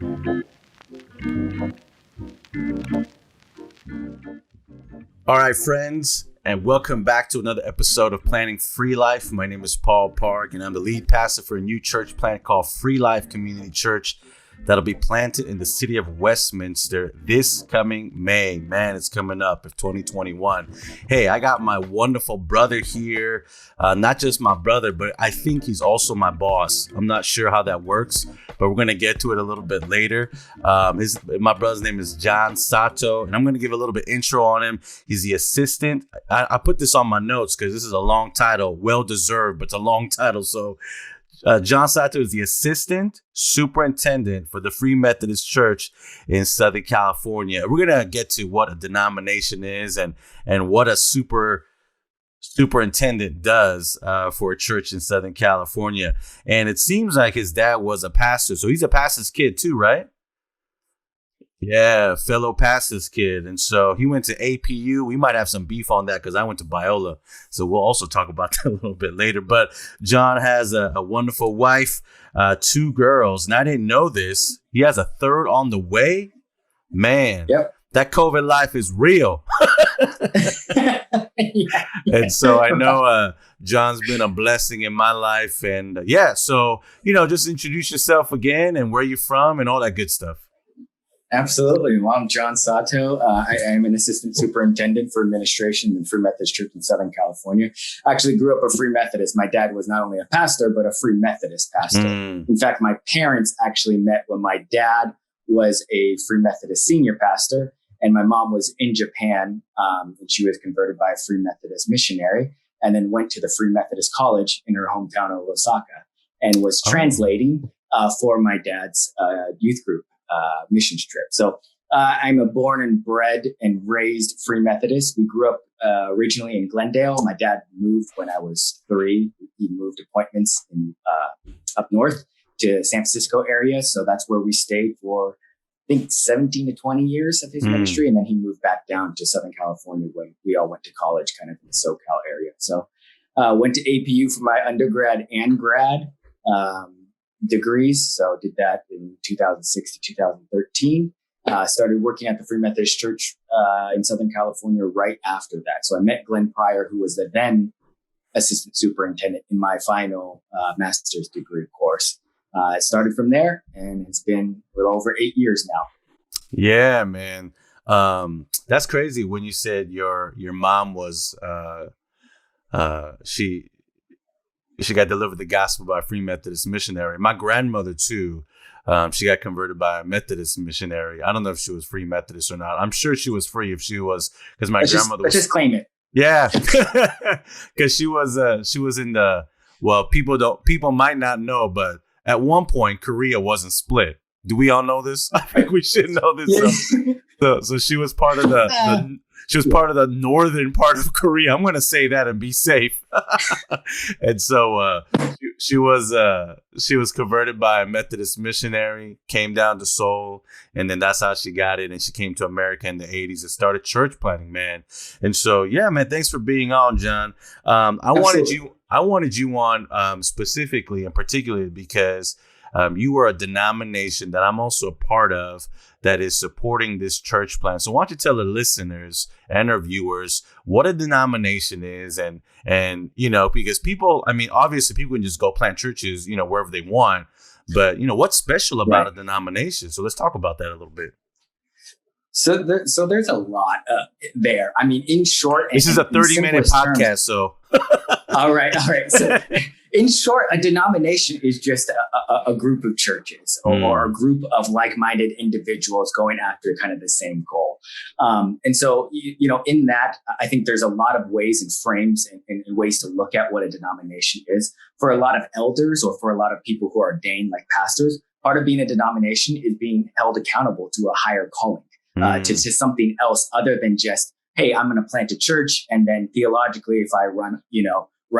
All right, friends, and welcome back to another episode of Planning Free Life. My name is Paul Park, and I'm the lead pastor for a new church plant called Free Life Community Church that'll be planted in the city of Westminster this coming May. Man, it's coming up of 2021. Hey, I got my wonderful brother here. Not just my brother, but I think he's also my boss. I'm not sure how that works, but we're going to get to it a little bit later. My brother's name is Jon Sato, and I'm going to give a little bit intro on him. He's the assistant. I put this on my notes because this is a long title, well-deserved, but it's a long title. So Jon Sato is the assistant superintendent for the Free Methodist Church in Southern California. We're going to get to what a denomination is and what a superintendent does for a church in Southern California. And it seems like his dad was a pastor. So he's a pastor's kid too, right? Yeah, fellow pastor's kid. And so he went to APU. We might have some beef on that because I went to Biola. So we'll also talk about that a little bit later. But Jon has a wonderful wife, 2 girls. And I didn't know this. He has a third on the way. Man, Yep. That COVID life is real. Yeah. And so I know Jon's been a blessing in my life. And so, just introduce yourself again and where you're from and all that good stuff. Absolutely. Well, I'm Jon Sato. I am an assistant superintendent for administration in Free Methodist Church in Southern California. I actually grew up a Free Methodist. My dad was not only a pastor, but a Free Methodist pastor. In fact, my parents actually met when my dad was a Free Methodist senior pastor, and my mom was in Japan, and she was converted by a Free Methodist missionary, and then went to the Free Methodist College in her hometown of Osaka, and was translating for my dad's youth group. Missions trip. So I'm a born and bred and raised Free Methodist. We grew up originally in Glendale. My dad moved when I was 3. He moved appointments up north to San Francisco area. So that's where we stayed for, I think, 17 to 20 years of his ministry. And then he moved back down to Southern California when we all went to college, kind of in the SoCal area. So went to APU for my undergrad and grad degrees. So did that in 2006 to 2013. Started working at the Free Methodist Church in Southern California right after that. So I met Glenn Pryor, who was the then assistant superintendent in my final master's degree course. It started from there, and it's been a little over 8 years now. Yeah, man. That's crazy when you said your mom was she got delivered the gospel by a Free Methodist missionary. My grandmother, too, she got converted by a Methodist missionary. I don't know if she was Free Methodist or not. I'm sure she was free if she was, because my grandmother was. Let's just claim it. Yeah, because she was in the, well, people might not know, but at one point, Korea wasn't split. Do we all know this? I think we should know this. Yes. So she was part of part of the northern part of Korea. I'm going to say that and be safe. And so she was converted by a Methodist missionary, came down to Seoul, and then that's how she got it. And she came to America in the 80s and started church planting, man. And so, yeah, man, thanks for being on, Jon. I wanted you on specifically and particularly because you are a denomination that I'm also a part of that is supporting this church plan. So why don't you tell the listeners and our viewers what a denomination is and because people, obviously people can just go plant churches, wherever they want, but what's special about a denomination? So let's talk about that a little bit. So there's a lot there. In short, this is a 30-minute podcast, so. All right. So in short, a denomination is just a group of churches or a group of like-minded individuals going after kind of the same goal. And so, in that, I think there's a lot of ways and frames and ways to look at what a denomination is. For a lot of elders or for a lot of people who are ordained like pastors, part of being a denomination is being held accountable to a higher calling, to something else other than just, hey, I'm going to plant a church. And then theologically, if I run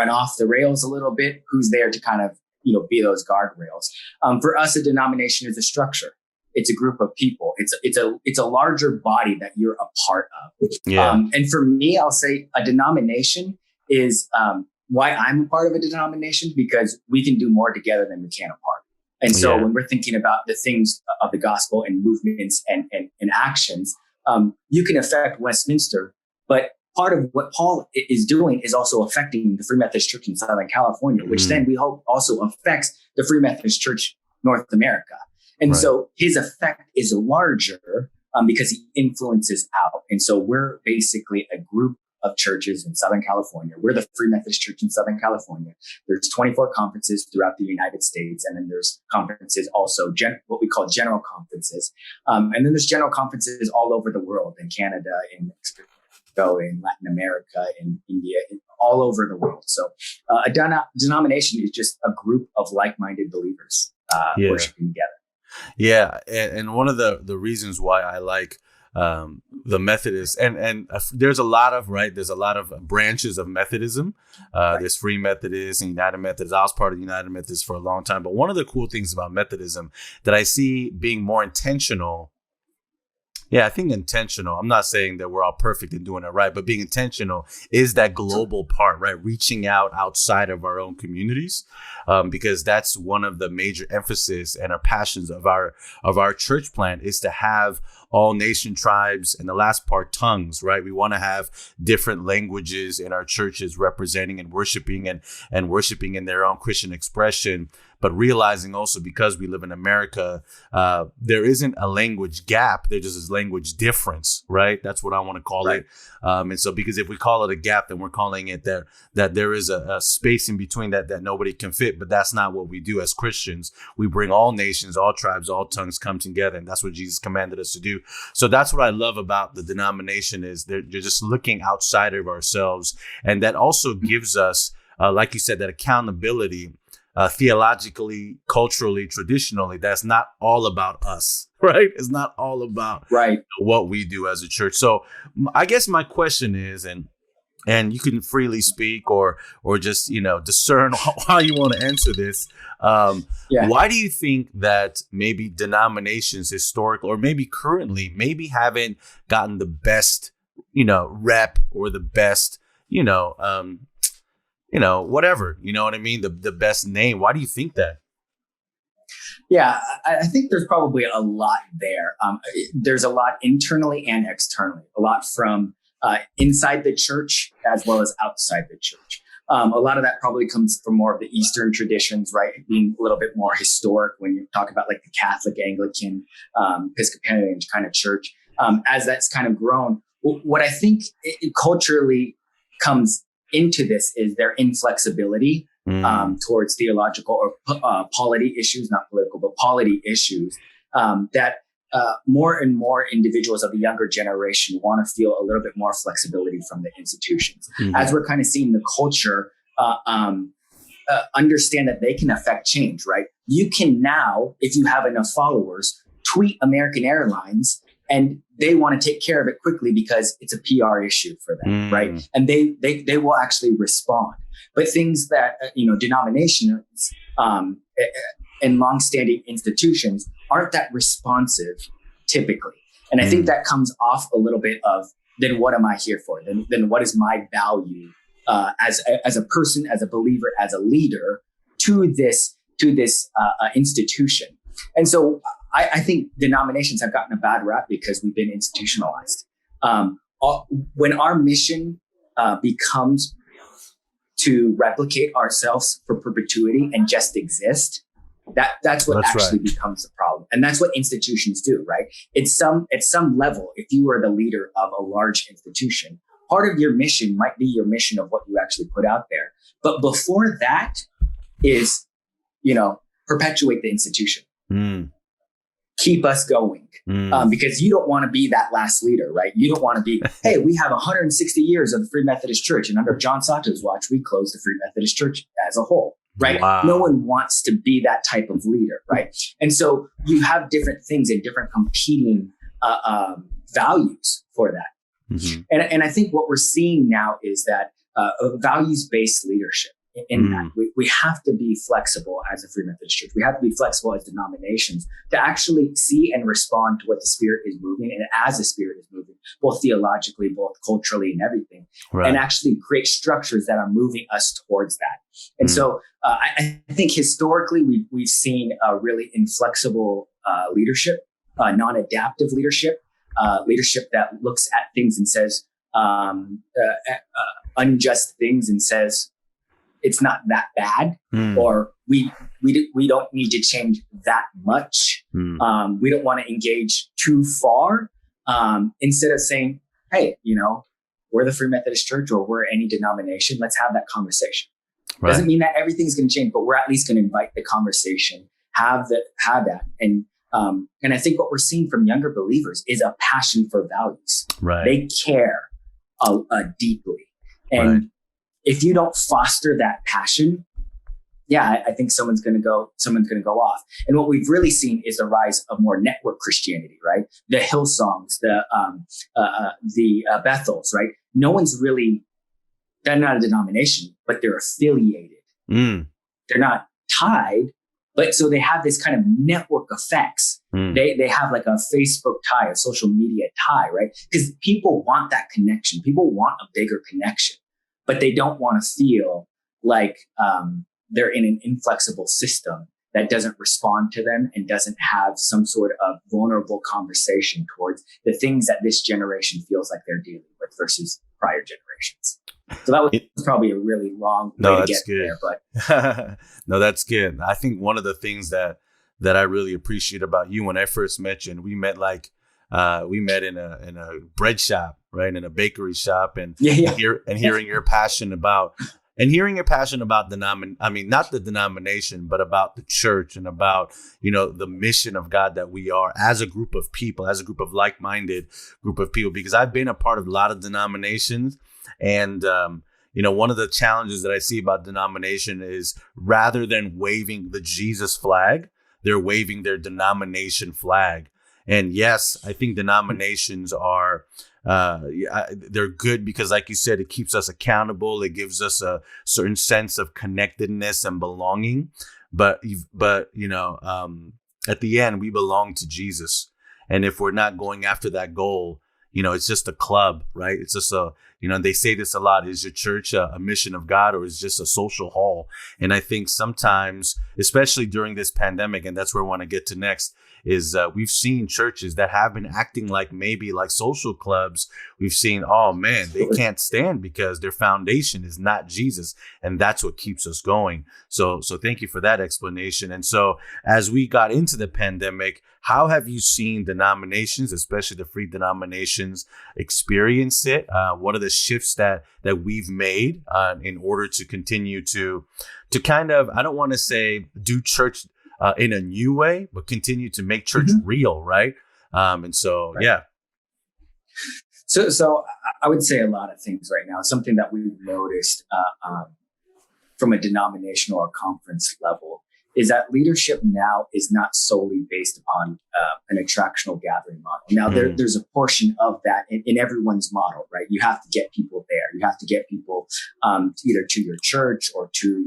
off the rails a little bit, who's there to kind of, be those guardrails? For us, a denomination is a structure. It's a group of people. It's a larger body that you're a part of. Yeah. And for me, I'll say a denomination is why I'm a part of a denomination, because we can do more together than we can apart. And so when we're thinking about the things of the gospel and movements and actions, you can affect Westminster, but part of what Paul is doing is also affecting the Free Methodist Church in Southern California, which then we hope also affects the Free Methodist Church North America. And so his effect is larger because he influences out. And so we're basically a group of churches in Southern California. We're the Free Methodist Church in Southern California. There's 24 conferences throughout the United States. And then there's conferences also, what we call general conferences. And then there's general conferences all over the world, in Canada, in Mexico, in Latin America, in India, all over the world. So a denomination is just a group of like-minded believers worshiping together. Yeah. And one of the reasons why I like the Methodist and there's a lot of branches of Methodism. There's Free Methodist and United Methodist. I was part of the United Methodist for a long time. But one of the cool things about Methodism that I see being more intentional. Yeah, I think intentional. I'm not saying that we're all perfect in doing it right, but being intentional is that global part, right? Reaching outside of our own communities, because that's one of the major emphasis and our passions of our church plant is to have all nation tribes, and the last part, tongues, right? We want to have different languages in our churches representing and worshiping and worshiping in their own Christian expression. But realizing also, because we live in America, there isn't a language gap. There's just a language difference, right? That's what I want to call it. And so, because if we call it a gap, then we're calling it that there is a space in between that nobody can fit. But that's not what we do as Christians. We bring all nations, all tribes, all tongues come together. And that's what Jesus commanded us to do. So that's what I love about the denomination is they're just looking outside of ourselves. And that also gives us, like you said, that accountability. Theologically, culturally, traditionally, that's not all about us, right? It's not all about what we do as a church. So I guess my question is, and you can freely speak or just, discern how you want to answer this. Why do you think that maybe denominations historically or maybe currently maybe haven't gotten the best, rep or the best, whatever, you know what I mean? The best name. Why do you think that? Yeah, I think there's probably a lot there. There's a lot internally and externally, a lot from inside the church as well as outside the church. A lot of that probably comes from more of the Eastern traditions, right? Being a little bit more historic when you talk about like the Catholic, Anglican, Episcopalian kind of church. As that's kind of grown, what I think it culturally comes into this is their inflexibility towards theological or polity issues, not political, but polity issues, that more and more individuals of the younger generation want to feel a little bit more flexibility from the institutions. As we're kind of seeing the culture understand that they can affect change, right? You can now, if you have enough followers, tweet American Airlines and they want to take care of it quickly because it's a PR issue for them, right? And they will actually respond. But things that, denominations and longstanding institutions aren't that responsive typically. And I think that comes off a little bit of, then what am I here for? Then what is my value as a person, as a believer, as a leader to this institution? And so I think denominations have gotten a bad rap because we've been institutionalized. When our mission becomes to replicate ourselves for perpetuity and just exist, that's what becomes the problem. And that's what institutions do, right? At some level, if you are the leader of a large institution, part of your mission might be your mission of what you actually put out there. But before that is, perpetuate the institution. Keep us going. Because you don't want to be that last leader, right? You don't want to be, hey, we have 160 years of the Free Methodist Church, and under Jon Sato's watch, we closed the Free Methodist Church as a whole, right? Wow. No one wants to be that type of leader, right? And so you have different things and different competing values for that. And I think what we're seeing now is that values-based leadership. in that. We have to be flexible as a Free Methodist Church. We have to be flexible as denominations to actually see and respond to what the Spirit is moving, and as the Spirit is moving, both theologically, both culturally, and everything, and actually create structures that are moving us towards that. And so I think historically we've seen a really inflexible leadership, non-adaptive leadership, leadership that looks at things and says unjust things and says it's not that bad, or we don't need to change that much. We don't want to engage too far. Instead of saying, hey, we're the Free Methodist Church or we're any denomination, let's have that conversation. Doesn't mean that everything's going to change, but we're at least going to invite the conversation, have that. And I think what we're seeing from younger believers is a passion for values. They care deeply. And if you don't foster that passion, I think someone's going to go off. And what we've really seen is the rise of more network Christianity, right? The Hillsongs, the Bethels, right? No one's really, they're not a denomination, but they're affiliated. They're not tied, but so they have this kind of network effects. They have like a Facebook tie, a social media tie, right? Because people want that connection. People want a bigger connection, but they don't want to feel like they're in an inflexible system that doesn't respond to them and doesn't have some sort of vulnerable conversation towards the things that this generation feels like they're dealing with versus prior generations. So that was probably a really long way to get there. But no, that's good. I think one of the things that I really appreciate about you, when I first met you, and we met in a bread shop, right, in a bakery shop, and hearing your passion about. And hearing your passion about not the denomination, but about the church and about, the mission of God that we are as a group of people, as a group of like-minded group of people, because I've been a part of a lot of denominations. And, one of the challenges that I see about denomination is rather than waving the Jesus flag, they're waving their denomination flag. And yes, I think denominations are they're good because, like you said, it keeps us accountable. It gives us a certain sense of connectedness and belonging. But at the end, we belong to Jesus. And if we're not going after that goal, it's just a club, right? It's just they say this a lot. Is your church a mission of God, or is it just a social hall? And I think sometimes, especially during this pandemic, and that's where I want to get to next, is we've seen churches that have been acting like maybe like social clubs. We've seen, oh man, they can't stand because their foundation is not Jesus. And that's what keeps us going. So thank you for that explanation. And so as we got into the pandemic, how have you seen denominations, especially the free denominations, experience it? What are the shifts that we've made in order to continue to kind of, I don't want to say do church in a new way, but continue to make church real, right? So I would say a lot of things right now. Something that we've noticed from a denominational or conference level is that leadership now is not solely based upon an attractional gathering model. Now, there's a portion of that in everyone's model, right? You have to get people there. You have to get people either to your church or to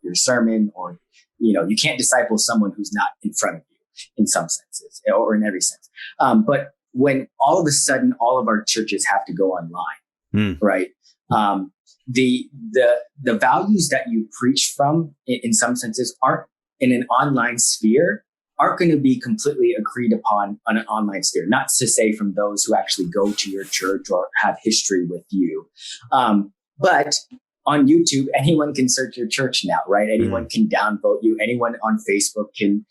your sermon, or, you can't disciple someone who's not in front of you in some senses or in every sense. But when all of a sudden all of our churches have to go online, right? The values that you preach from in some senses aren't in an online sphere aren't going to be completely agreed upon on an online sphere. Not to say from those who actually go to your church or have history with you. But on YouTube, anyone can search your church now, right? Anyone can downvote you. Anyone on Facebook can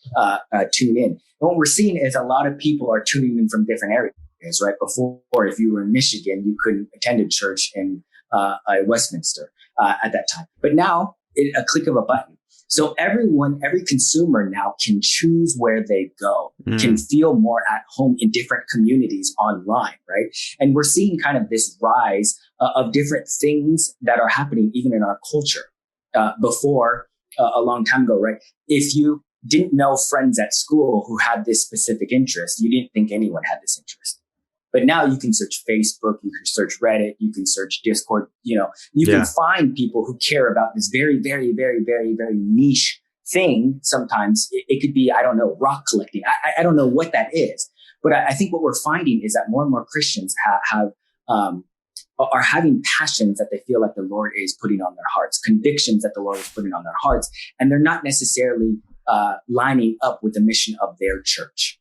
tune in. And what we're seeing is a lot of people are tuning in from different areas, right? Before, if you were in Michigan, you couldn't attend a church in Westminster at that time. But now, a click of a button. So every consumer now can choose where they go, can feel more at home in different communities online, right? And we're seeing kind of this rise of different things that are happening even in our culture. Before, a long time ago, right? If you didn't know friends at school who had this specific interest, you didn't think anyone had this interest. But now you can search Facebook, you can search Reddit, you can search Discord, you can find people who care about this very, very, very, very, very niche thing. Sometimes it could be, I don't know, rock collecting. I don't know what that is. But I think what we're finding is that more and more Christians are having passions that they feel like the Lord is putting on their hearts, convictions that the Lord is putting on their hearts. And they're not necessarily lining up with the mission of their church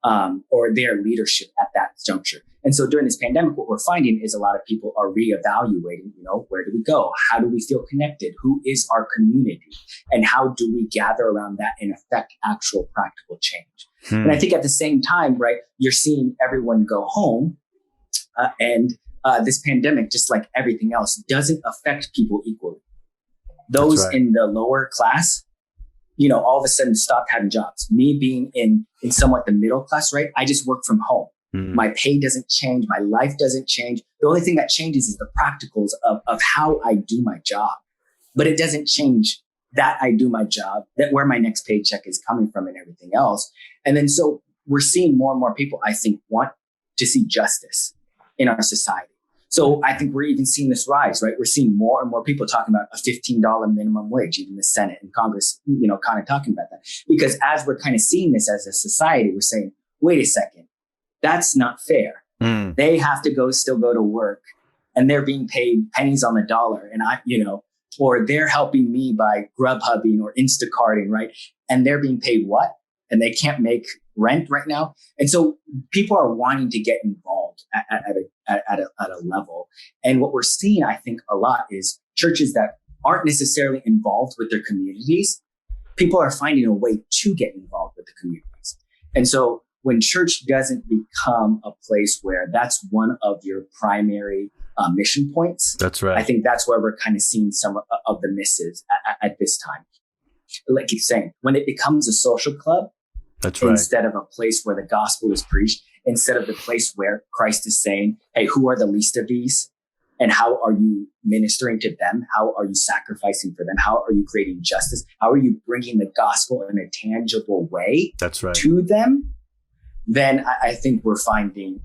or their leadership at that juncture. And so during this pandemic, what we're finding is a lot of people are reevaluating, where do we go? How do we feel connected? Who is our community? And how do we gather around that and affect actual practical change? And I think at the same time, right, you're seeing everyone go home and this pandemic, just like everything else, doesn't affect people equally. Those in the lower class, all of a sudden stopped having jobs. Me being in somewhat the middle class, right? I just work from home. My pay doesn't change. My life doesn't change. The only thing that changes is the practicals of how I do my job. But it doesn't change that I do my job, that where my next paycheck is coming from and everything else. And then so we're seeing more and more people, I think, want to see justice in our society. So I think we're even seeing this rise, right? We're seeing more and more people talking about a $15 minimum wage, even the Senate and Congress, kind of talking about that. Because as we're kind of seeing this as a society, we're saying, wait a second, that's not fair. They have to still go to work and they're being paid pennies on the dollar. And or they're helping me by Grubhubbing or Instacarting, right? And they're being paid what? And they can't make rent right now. And so people are wanting to get involved at a level. And what we're seeing, I think, a lot is churches that aren't necessarily involved with their communities. People are finding a way to get involved with the communities. And so when church doesn't become a place where that's one of your primary mission points, that's right. I think that's where we're kind of seeing some of the misses at this time. Like you're saying, when it becomes a social club, that's right, instead of a place where the gospel is preached, instead of the place where Christ is saying, hey, who are the least of these? And how are you ministering to them? How are you sacrificing for them? How are you creating justice? How are you bringing the gospel in a tangible way that's right, to them? Then I think we're finding,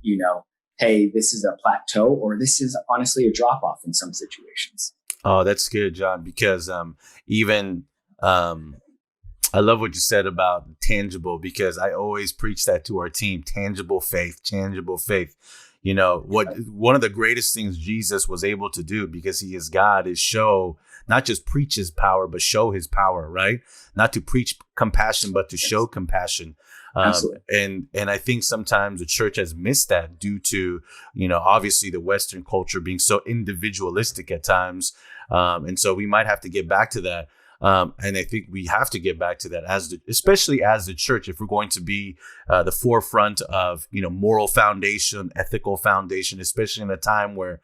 hey, this is a plateau, or this is honestly a drop off in some situations. Oh, that's good, John, because I love what you said about tangible, because I always preach that to our team, tangible faith. One of the greatest things Jesus was able to do, because he is God, is show, not just preach his power, but show his power, right? Not to preach compassion, but to show compassion. And I think sometimes the church has missed that due to, obviously the Western culture being so individualistic at times. And so we might have to get back to that. And I think we have to get back to that especially as the church, if we're going to be the forefront of, moral foundation, ethical foundation, especially in a time where,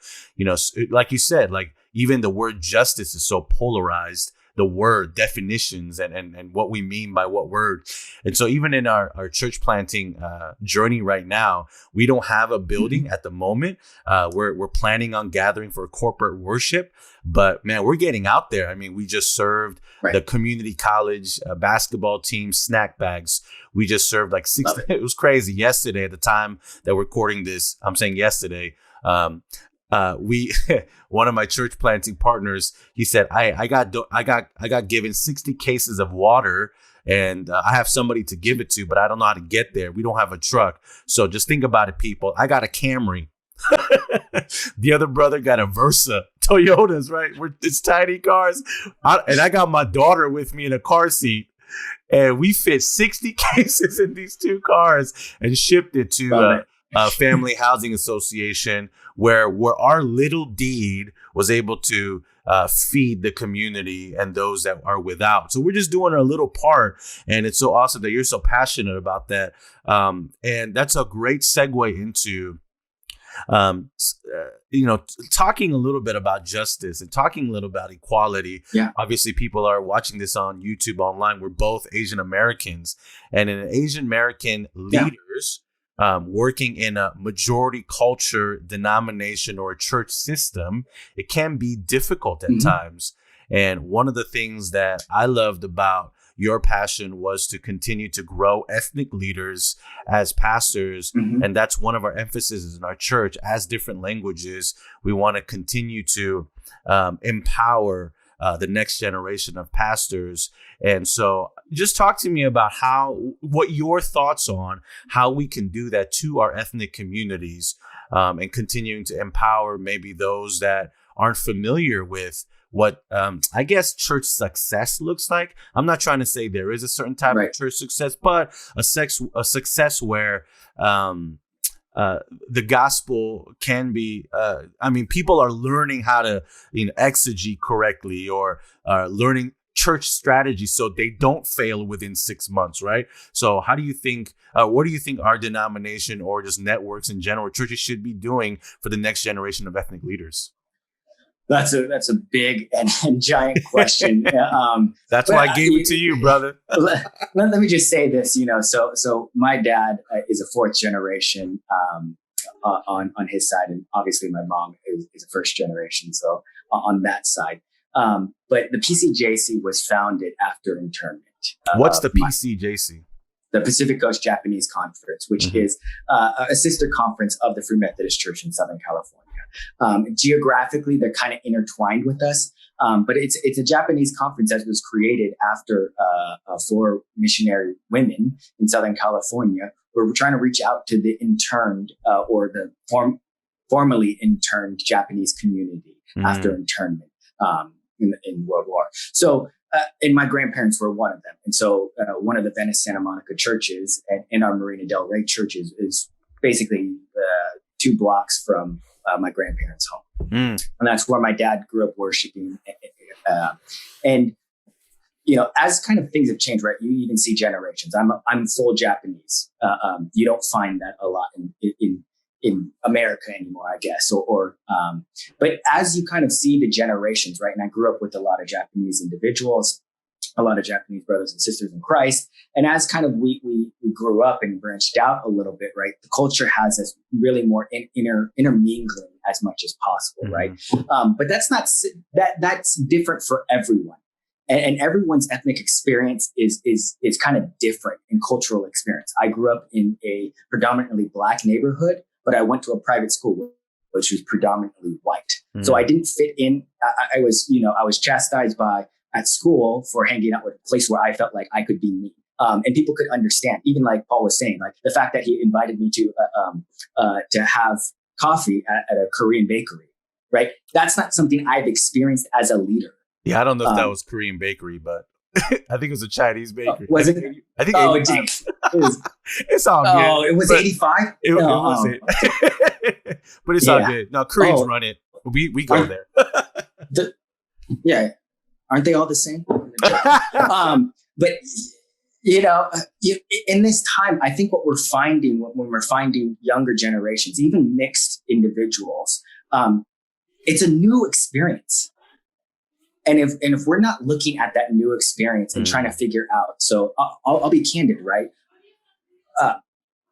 like you said, like even the word justice is so polarized, the word definitions and what we mean by what word. And so even in our church planting journey right now, we don't have a building at the moment. We're planning on gathering for corporate worship, but man, we're getting out there. I mean, we just served the community college basketball team snack bags. We just served like 60. It was crazy. Yesterday, at the time that we're recording this, I'm saying yesterday, one of my church planting partners, he said, I got given 60 cases of water, and I have somebody to give it to, but I don't know how to get there. We don't have a truck. So just think about it, people. I got a Camry. The other brother got a Versa, Toyotas, right? It's tiny cars. And I got my daughter with me in a car seat. And we fit 60 cases in these two cars and shipped it to Family Housing Association, where our little deed was able to feed the community and those that are without. So we're just doing our little part, and it's so awesome that you're so passionate about that. And that's a great segue into talking a little bit about justice and talking a little about equality. Yeah. Obviously, people are watching this on YouTube online. We're both Asian Americans, and in Asian American leaders, working in a majority culture denomination or a church system, it can be difficult at times. And one of the things that I loved about your passion was to continue to grow ethnic leaders as pastors. And that's one of our emphases in our church. As different languages, we want to continue to empower the next generation of pastors. And so just talk to me about what your thoughts on how we can do that to our ethnic communities, and continuing to empower maybe those that aren't familiar with what I guess church success looks like. I'm not trying to say there is a certain type of church success, but a success where the gospel can be, people are learning how to exegete correctly, or learning church strategy so they don't fail within 6 months, right? So how do you think, what do you think our denomination, or just networks in general, churches should be doing for the next generation of ethnic leaders? That's a big and giant question. That's why I gave it to you, brother. Let me just say this, so my dad is a fourth generation on his side, and obviously my mom is a first generation, so on that side. But the PCJC was founded after internment. What's the PCJC? The Pacific Coast Japanese Conference, which is a sister conference of the Free Methodist Church in Southern California. Geographically, they're kind of intertwined with us, but it's a Japanese conference that was created after for missionary women in Southern California, where we're trying to reach out to the interned or the formerly interned Japanese community after internment in World War. So, and my grandparents were one of them. And so one of the Venice Santa Monica churches and our Marina Del Rey churches is basically 2 blocks from my grandparents' home. And that's where my dad grew up worshiping. And, as kind of things have changed, right? You even see generations. I'm full Japanese. You don't find that a lot in America anymore, I guess. But as you kind of see the generations, right? And I grew up with a lot of Japanese individuals, a lot of Japanese brothers and sisters in Christ. And as kind of we grew up and branched out a little bit, right? The culture has us really more intermingling as much as possible, right? But that's different for everyone. And everyone's ethnic experience is kind of different in cultural experience. I grew up in a predominantly Black neighborhood, but I went to a private school which was predominantly white. So I didn't fit in. I was chastised at school for hanging out with a place where I felt like I could be me. And people could understand, even like Paul was saying, like the fact that he invited me to have coffee at a Korean bakery, right? That's not something I've experienced as a leader. Yeah, I don't know if that was Korean bakery, but I think it was a Chinese bakery. Was it? I think it's all good. Oh, it was 85? It wasn't. But it's all good. No, Koreans run it. We go there. Aren't they all the same? But in this time, I think what we're finding when we're finding younger generations, even mixed individuals, it's a new experience. And if we're not looking at that new experience and trying to figure out, so I'll be candid, right?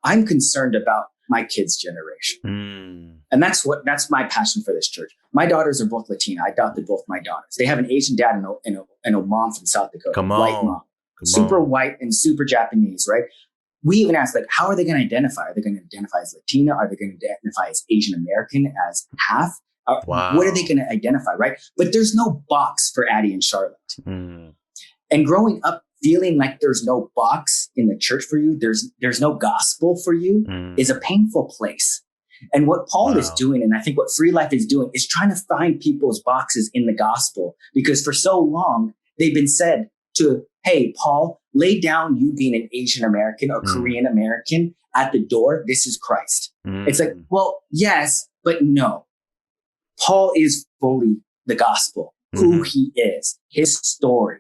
I'm concerned about my kids' generation. And that's my passion for this church. My daughters are both Latina. I adopted both my daughters. They have an Asian dad and a mom from South Dakota. White mom. Super white and super Japanese, right? We even asked, like, how are they going to identify? Are they going to identify as Latina? Are they going to identify as Asian American, as half? What are they going to identify, right? But there's no box for Addie and Charlotte. And growing up feeling like there's no box in the church for you, there's no gospel for you, is a painful place. And what Paul is doing, and I think what Free Life is doing, is trying to find people's boxes in the gospel. Because for so long, they've been said to, hey, Paul, lay down you being an Asian American or Korean American at the door. This is Christ. It's like, well, yes, but no. Paul is fully the gospel, who he is, his story.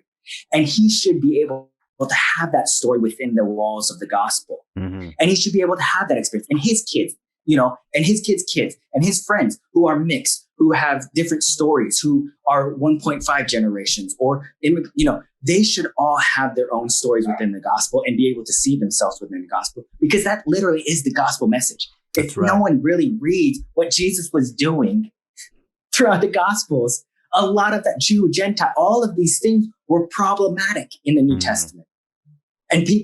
And he should be able to have that story within the walls of the gospel. And he should be able to have that experience. And his kids, and his kids, and his friends who are mixed, who have different stories, who are 1.5 generations, or, they should all have their own stories within the gospel and be able to see themselves within the gospel, because that literally is the gospel message. If no one really reads what Jesus was doing throughout the gospels, A lot of that Jew, Gentile, all of these things were problematic in the New Testament. And he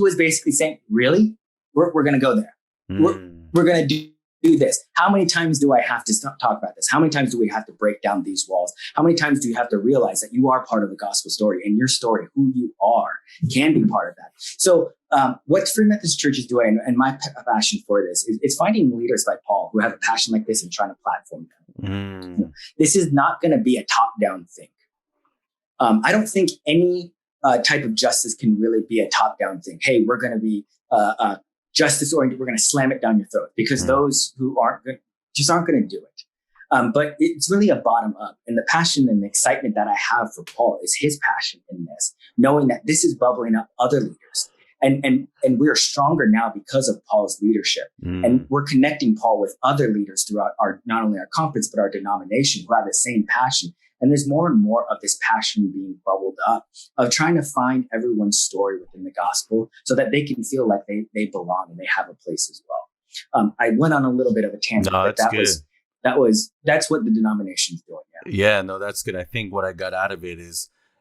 was basically saying, really? We're going to go there. We're going to do this. How many times do I have to talk about this? How many times do we have to break down these walls? How many times do you have to realize that you are part of the gospel story, and your story, who you are, can be part of that? So what Free Methodist Church is doing, and my passion for this, is finding leaders like Paul who have a passion like this and trying to platform them. This is not going to be a top-down thing. I don't think any type of justice can really be a top-down thing. Hey, we're going to be justice oriented. We're going to slam it down your throat, because those who aren't going to do it. But it's really a bottom up, and the passion and the excitement that I have for Paul is his passion in this, knowing that this is bubbling up other leaders. And we are stronger now because of Paul's leadership. And we're connecting Paul with other leaders throughout not only our conference, but our denomination, who have the same passion. And there's more and more of this passion being bubbled up, of trying to find everyone's story within the gospel so that they can feel like they belong and they have a place as well. I went on a little bit of a tangent, but that's what the denomination's doing. Yeah, no, that's good. I think what I got out of it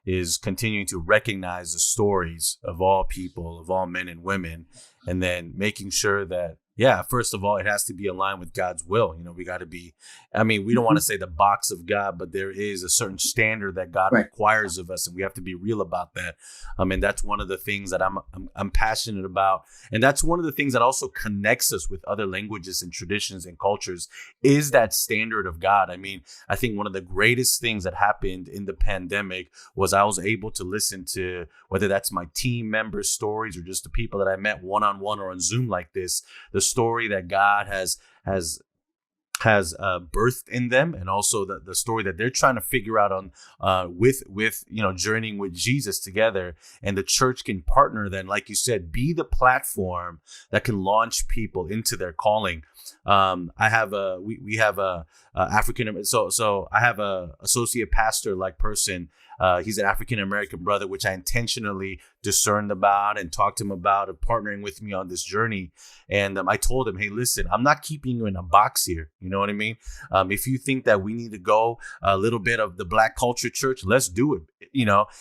is continuing to recognize the stories of all people, of all men and women, and then making sure that, first of all, it has to be aligned with God's will. We got to be, we don't want to say the box of God, but there is a certain standard that God requires of us, and we have to be real about that. And that's one of the things that I'm passionate about. And that's one of the things that also connects us with other languages and traditions and cultures, is that standard of God. I think one of the greatest things that happened in the pandemic was I was able to listen to, whether that's my team members' stories or just the people that I met one-on-one or on Zoom like this, the story that God has birthed in them, and also the story that they're trying to figure out on with journeying with Jesus together. And the church can partner then, like you said, be the platform that can launch people into their calling. I have we have a African, so I have a associate pastor like person. He's an African American brother, which I intentionally discerned about and talked to him about, of partnering with me on this journey. And I told him, hey, listen, I'm not keeping you in a box here. You know what I mean? If you think that we need to go a little bit of the Black culture church, let's do it.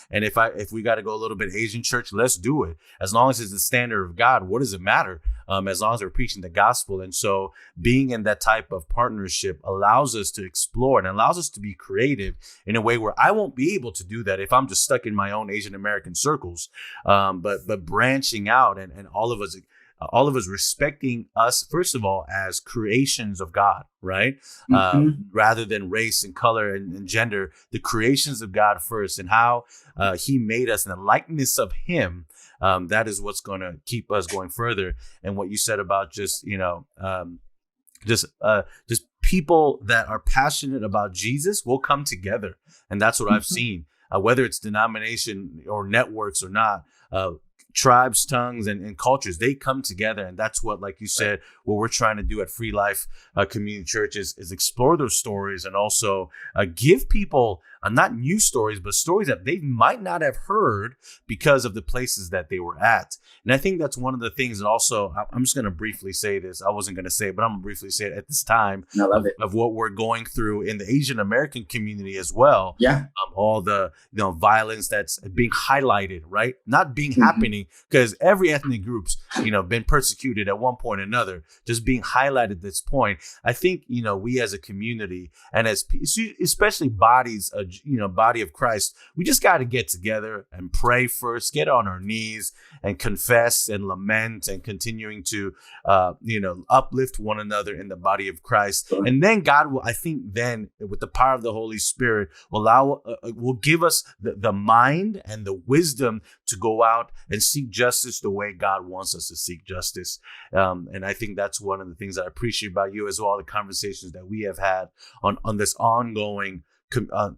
And if we got to go a little bit Asian church, let's do it. As long as it's the standard of God, what does it matter? As long as we're preaching the gospel. And so being in that type of partnership allows us to explore and allows us to be creative in a way where I won't be able to do that if I'm just stuck in my own Asian American circles. But branching out and all of us respecting us, first of all, as creations of God, right? Rather than race and color and gender, the creations of God first, and how he made us in the likeness of him. That is what's going to keep us going further. And what you said about just people that are passionate about Jesus will come together. And that's what I've seen, whether it's denomination or networks or not. Tribes, tongues, and cultures, they come together. And that's what, like you said, what we're trying to do at Free Life Community Church is explore those stories, and also give people not new stories, but stories that they might not have heard because of the places that they were at. And I think that's one of the things that also, I'm just going to briefly say this. I wasn't going to say it, but I'm going to briefly say it at this time of what we're going through in the Asian American community as well. Yeah. All the violence that's being highlighted, right? Not being happening, because every ethnic group's, been persecuted at one point or another, just being highlighted at this point. I think, we as a community, and as especially body of Christ, we just got to get together and pray first, get on our knees and confess and lament, and continuing to, uplift one another in the body of Christ. And then God will, I think then with the power of the Holy Spirit, will give us the mind and the wisdom to go out and seek justice the way God wants us to seek justice. And I think that's one of the things that I appreciate about you as well, the conversations that we have had on this ongoing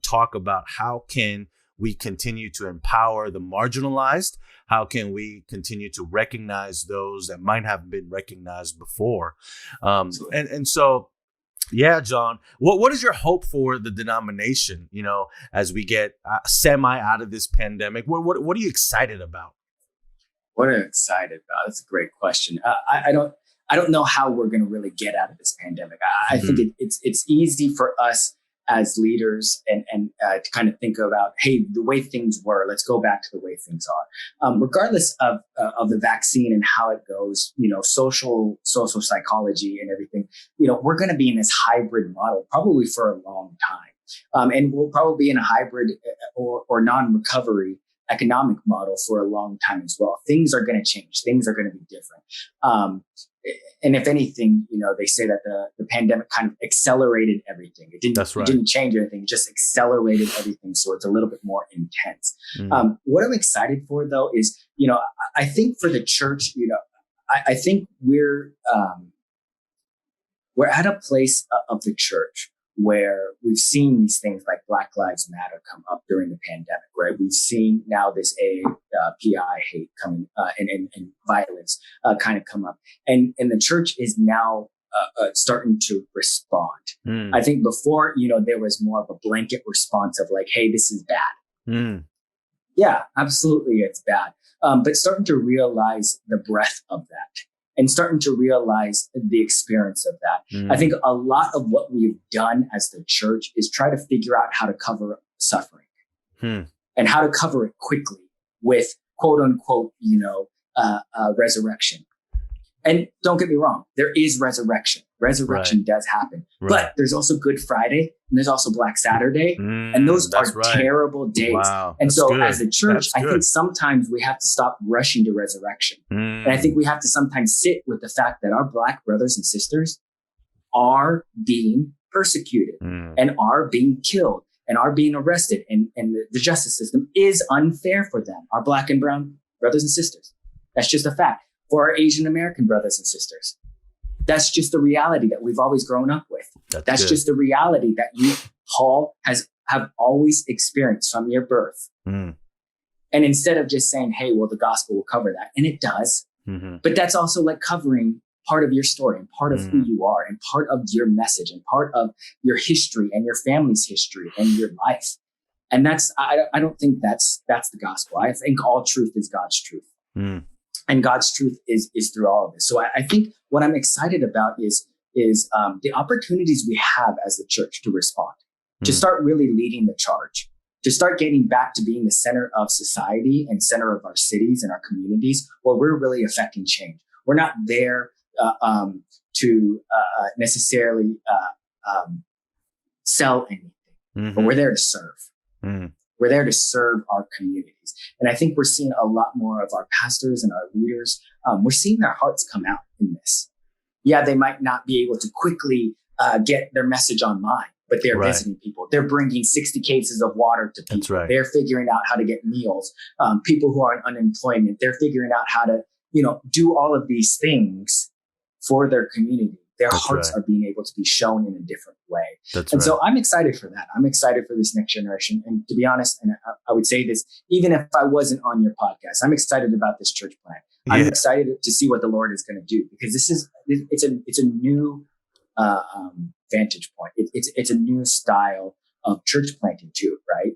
talk about how can we continue to empower the marginalized? How can we continue to recognize those that might have been recognized before? And so, yeah, John, what is your hope for the denomination, as we get semi out of this pandemic? What are you excited about? What I'm excited about? That's a great question. I don't know how we're going to really get out of this pandemic. I think it's easy for us as leaders and to kind of think about, hey, the way things were, let's go back to the way things are. Regardless of the vaccine and how it goes, social psychology and everything, we're going to be in this hybrid model probably for a long time. And we'll probably be in a hybrid or non-recovery economic model for a long time as well. Things are going to change. Things are going to be different. And if anything, they say that the pandemic kind of accelerated everything. It didn't change anything. It just accelerated everything. So it's a little bit more intense. What I'm excited for, though, is, I think for the church, I think we're at a place of the church where we've seen these things like Black Lives Matter come up during the pandemic, right? We've seen now this PI hate coming and violence kind of come up. And the church is now starting to respond. I think before, there was more of a blanket response of like, hey, this is bad. Yeah, absolutely, it's bad. But starting to realize the breadth of that. And starting to realize the experience of that. I think a lot of what we've done as the church is try to figure out how to cover suffering and how to cover it quickly with quote unquote, resurrection. And don't get me wrong, there is resurrection. Resurrection does happen. Right. But there's also Good Friday and there's also Black Saturday. And those are terrible days. Wow. And so as a church, I think sometimes we have to stop rushing to resurrection. And I think we have to sometimes sit with the fact that our Black brothers and sisters are being persecuted and are being killed and are being arrested. And the justice system is unfair for them, our Black and brown brothers and sisters. That's just a fact. For our Asian American brothers and sisters. That's just the reality that we've always grown up with. That's just the reality that you, Paul, have always experienced from your birth. And instead of just saying, hey, well, the gospel will cover that. And it does. But that's also like covering part of your story and part of who you are and part of your message and part of your history and your family's history and your life. And I don't think that's the gospel. I think all truth is God's truth. And God's truth is through all of this. So I think what I'm excited about is the opportunities we have as the church to respond, to start really leading the charge, to start getting back to being the center of society and center of our cities and our communities where we're really affecting change. We're not there to necessarily sell anything, but we're there to serve. We're there to serve our communities. And I think we're seeing a lot more of our pastors and our leaders. We're seeing their hearts come out in this. Yeah, they might not be able to quickly get their message online, but they're visiting people. They're bringing 60 cases of water to people. Right. They're figuring out how to get meals. People who are on unemployment, they're figuring out how to, do all of these things for their community. Their hearts are being able to be shown in a different way. So I'm excited for that. I'm excited for this next generation. And to be honest, and I would say this, even if I wasn't on your podcast, I'm excited about this church plant. I'm excited to see what the Lord is going to do because it's a new vantage point. It's a new style of church planting too, right?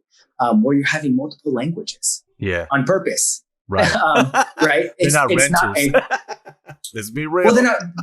Where you're having multiple languages on purpose. Right. Right. They're not renters. Let's be real. Well,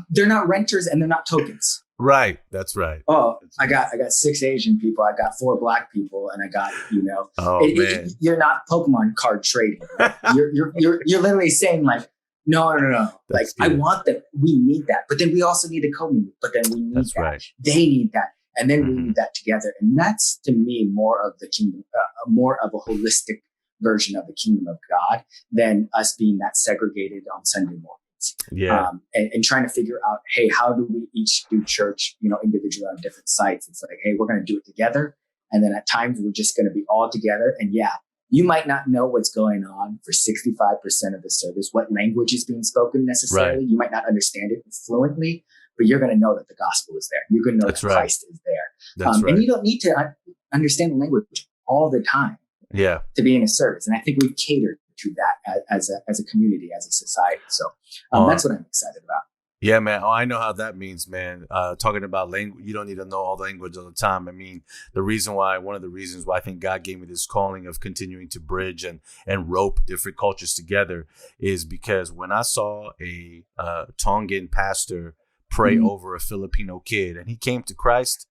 they're not renters and they're not tokens. Right. That's right. Oh, I got 6 Asian people. I got 4 Black people, and I got man. You're not Pokemon card trading. Right? you're literally saying like, no. Like I want that. We need that, but then we also need a community. But then we need that. Right. They need that, and then we need that together. And that's to me more of the kingdom, more of a holistic version of the kingdom of God than us being that segregated on Sunday mornings. And trying to figure out, hey, how do we each do church, individually on different sites? It's like, hey, we're going to do it together. And then at times we're just going to be all together. And you might not know what's going on for 65% of the service, what language is being spoken necessarily. Right. You might not understand it fluently, but you're going to know that the gospel is there. You're going to know that Christ is there. And you don't need to understand the language all the time. To be in a service. And I think we've catered to that as a community, as a society. So that's what I'm excited about. Yeah, man. Oh, I know how that means, man. Talking about language, you don't need to know all the language all the time. I mean, one of the reasons why I think God gave me this calling of continuing to bridge and rope different cultures together is because when I saw a Tongan pastor pray over a Filipino kid and he came to Christ,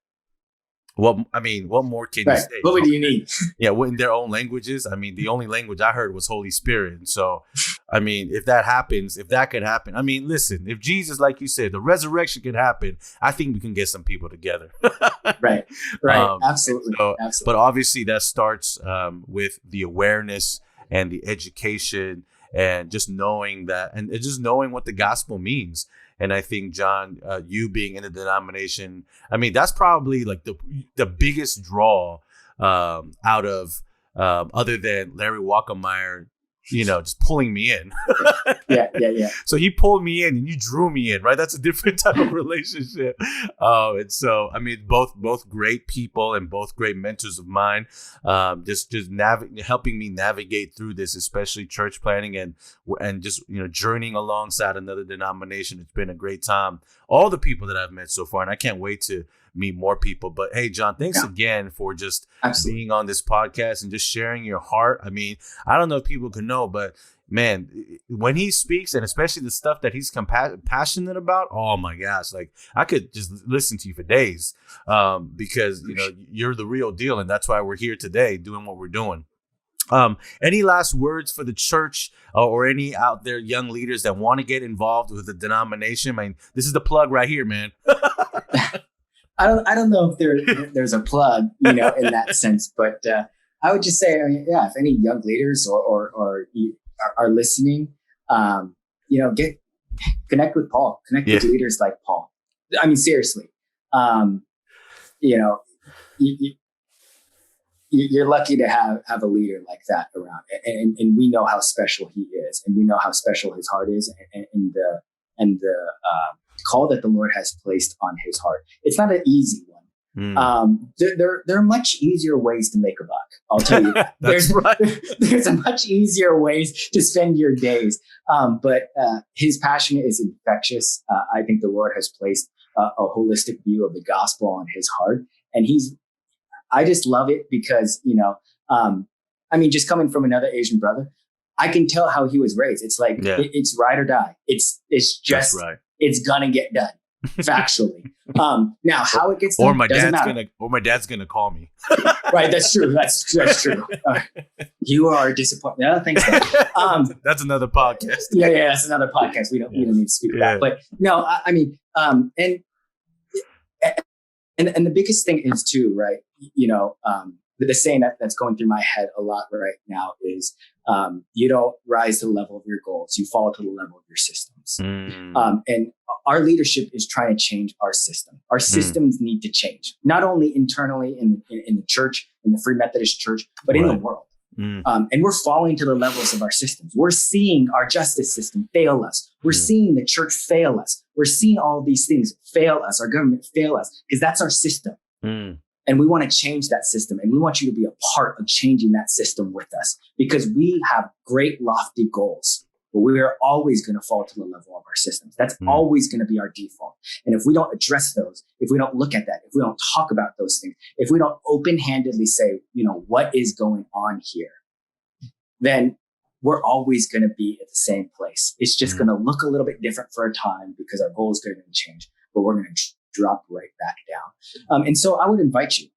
what more can you Right. say? What do you need? Yeah, in their own languages. I mean, the only language I heard was Holy Spirit. And so, I mean, if that could happen, I mean, listen, if Jesus, like you said, the resurrection could happen, I think we can get some people together. Right. Absolutely. Absolutely. But obviously that starts with the awareness and the education and just knowing that, and just knowing what the gospel means. And I think, John, you being in the denomination, I mean, that's probably like the biggest draw out of other than Larry Walkermeyer, just pulling me in. Yeah. So he pulled me in and you drew me in, right? That's a different type of relationship. And so, I mean, both great people and both great mentors of mine, just helping me navigate through this, especially church planning and just, journeying alongside another denomination. It's been a great time. All the people that I've met so far, and I can't wait to meet more people. But hey, John, thanks again for just being on this podcast and just sharing your heart. I mean, I don't know if people can know, but man, when he speaks, and especially the stuff that he's passionate about, oh my gosh, like I could just listen to you for days, because you're the real deal, and that's why we're here today doing what we're doing. Any last words for the church or any out there young leaders that want to get involved with the denomination? I mean, this is the plug right here, man. I don't know if there's a plug, in that sense, but I would just say, if any young leaders or you are listening, connect with Paul, connect with leaders like Paul. I mean, seriously, you're lucky to have a leader like that around, and we know how special he is, and we know how special his heart is, and the call that the Lord has placed on his heart. It's not an easy one. There are much easier ways to make a buck. I'll tell you that. There's a much easier ways to spend your days. But his passion is infectious. I think the Lord has placed a holistic view of the gospel on his heart. And I just love it because, just coming from another Asian brother, I can tell how he was raised. It's like, it's ride or die. It's just, it's gonna get done. Factually. Now how it gets done, or my dad's gonna call me. Right, that's true. That's true. You are disappointed. No, thanks. That's another podcast. Yeah, that's another podcast. We don't need to speak about. But no, and the biggest thing is too, right? The saying that's going through my head a lot right now is, you don't rise to the level of your goals, you fall to the level of your systems. And our leadership is trying to change our system. Our systems need to change, not only internally in the church, in the Free Methodist Church, but in the world. And we're falling to the levels of our systems. We're seeing our justice system fail us. We're seeing the church fail us. We're seeing all these things fail us, our government fail us, because that's our system. And we want to change that system. And we want you to be a part of changing that system with us, because we have great lofty goals, but we are always going to fall to the level of our systems. That's always going to be our default. And if we don't address those, if we don't look at that, if we don't talk about those things, if we don't open-handedly say, what is going on here, then we're always going to be at the same place. It's just going to look a little bit different for a time because our goals are going to change, but we're going to drop right back down. And so I would invite you.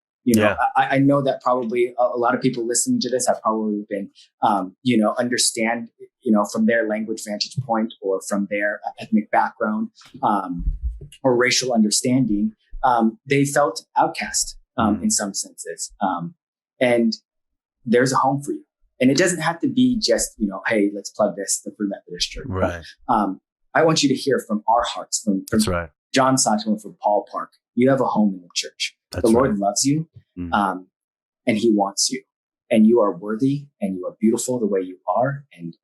I know that probably a lot of people listening to this have probably been, understand, from their language vantage point or from their ethnic background, or racial understanding, they felt outcast in some senses. And there's a home for you. And it doesn't have to be just, hey, let's plug this, the Free Methodist Church. Right. I want you to hear from our hearts, from Jon Sato and from Paul Park. You have a home in the church. The Lord loves you, and he wants you. And you are worthy and you are beautiful the way you are. And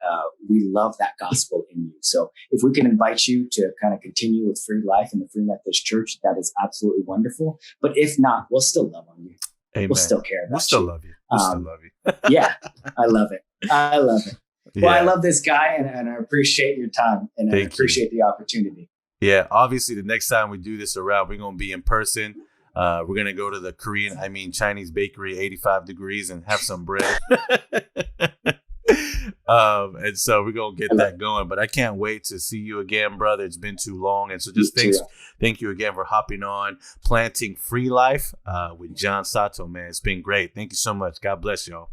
we love that gospel in you. So if we can invite you to kind of continue with Free Life in the Free Methodist Church, that is absolutely wonderful. But if not, we'll still love on you. Amen. We'll still care about you. We'll still love you. We'll still love you. Yeah, I love it. Well, I llove this guy, and I appreciate your time, and I appreciate the opportunity. Yeah, obviously, the next time we do this around, we're going to be in person. We're going to go to the Chinese bakery, 85 degrees, and have some bread. And so we're gonna get that going. But I can't wait to see you again, brother. It's been too long, and so just thank you again for hopping on Planting Free Life with Jon Sato, man. It's been great. Thank you so much. God bless y'all.